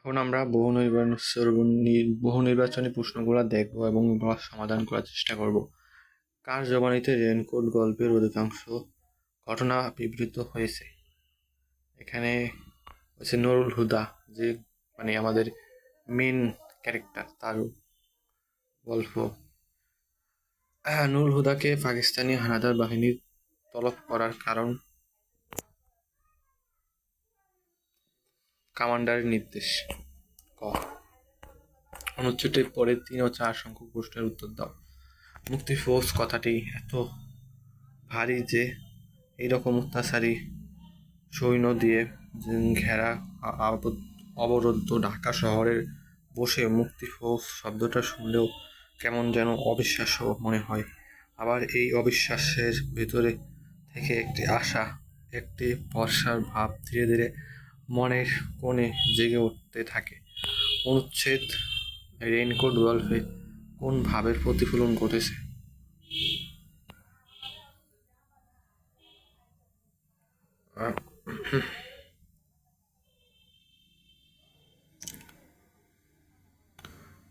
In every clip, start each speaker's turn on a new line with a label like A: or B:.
A: এখন আমরা বহু নির্বাচনী প্রশ্নগুলো দেখব এবং এগুলো সমাধান করার চেষ্টা করব। কার জবানিতে রেইনকোট গল্পের অধিকাংশ ঘটনা বিবৃত হয়েছে? এখানে হচ্ছে নুরুল হুদা, যে আমাদের মেন ক্যারেক্টার, তার গল্প। নুরুল হুদাকে পাকিস্তানি হানাদার বাহিনীর তলব করার কারণ কমান্ডারের নির্দেশ। ক, অনুচ্ছেদের পরে 3 ও 4 সংখ্যক প্রশ্নের উত্তর দাও। মুক্তিফৌজ কথাটি এত ভারী যে এইরকম অত্যাচারী সৈন্য দিয়ে ঘেরা অবরুদ্ধ ঢাকা শহরের বসে মুক্তিফৌজ শব্দটা শুনলেও কেমন যেন অবিশ্বাস্য মনে হয়। আবার এই অবিশ্বাসের ভেতরে থেকে একটি আশা, একটি ভরসার ভাব ধীরে ধীরে মনের কোণে জেগে উঠতে থাকে। অনুচ্ছেদ রেইনকোট গল্পে কোন ভাবের প্রতিফলন ঘটেছে?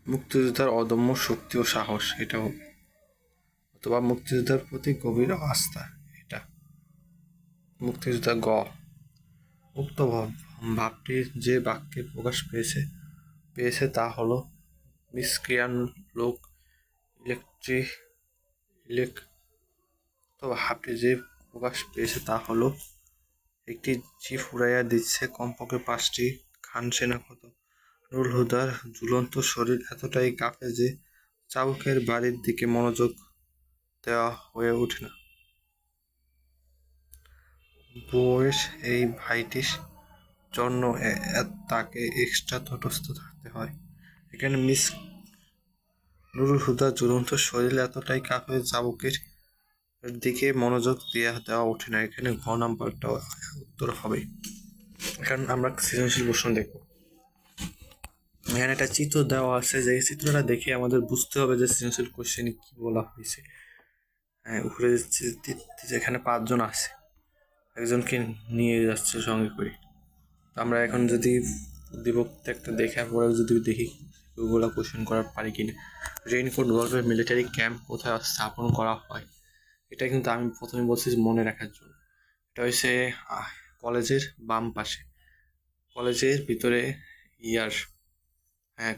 A: মুক্তিযোদ্ধার অদম্য শক্তি ও সাহস, এটা হবে। অথবা মুক্তিযোদ্ধার প্রতি গভীর আস্থা, এটা। মুক্তিযোদ্ধা উক্ত ভাবটি যে বাক্যে প্রকাশ পেয়েছে তা হলো মিসক্রিয়ান লোক ইলেক ভাবটি যে প্রকাশ পেয়েছে তা হলো একটি জিপ উড়াইয়া দিচ্ছে কমপক্ষে 5টি খান সেনা কত। নুরুল হুদার ঝুলন্ত শরীর এতটাই কাঁপে যে চাবুকের বাড়ির দিকে মনোযোগ দেওয়া হয়ে ওঠে না। বউয়ের এই ভাইটির জন্য তাকে এক্সট্রা তটস্থ থাকতে হয়। এখানে নুরুল হুদার ঝুলন্ত শরীর এতটাই কাঁপে চাবুকের দিকে মনোযোগ দেওয়া ওঠে না। এখানে ঘ নাম্বারটা উত্তর হবে। এখন আমরা সৃজনশীল প্রশ্ন দেখব। এখানে একটা চিত্র দেওয়া আছে, যে চিত্রটা দেখে আমাদের বুঝতে হবে যে সৃজনশীল কোশ্চেনে কি বলা হয়েছে। উপরে যেখানে 5 জন আছে, একজনকে নিয়ে যাচ্ছে সঙ্গে করে। আমরা এখন যদি বিভক্তি একটা দেখার পরে যদি দেখি ওগুলো কোশ্চেন করার পারি কিনা। রেইনকোট গল্পের মিলিটারি ক্যাম্প কোথায় স্থাপন করা হয়? এটা কিন্তু আমি প্রথমে বলছি মনে রাখার জন্য। এটা হচ্ছে কলেজের বাম পাশে, কলেজের ভিতরে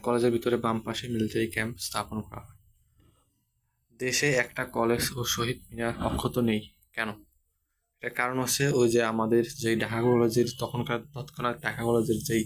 A: কলেজের ভিতরে বাম পাশে মিলিটারি ক্যাম্প স্থাপন করা হয়। দেশে একটা কলেজ ও শহীদ মিনার অক্ষত নেই কেন? এটার কারণ হচ্ছে ওই যে আমাদের যেই ঢাকা কলেজের তৎক্ষণাৎ ঢাকা কলেজের যেই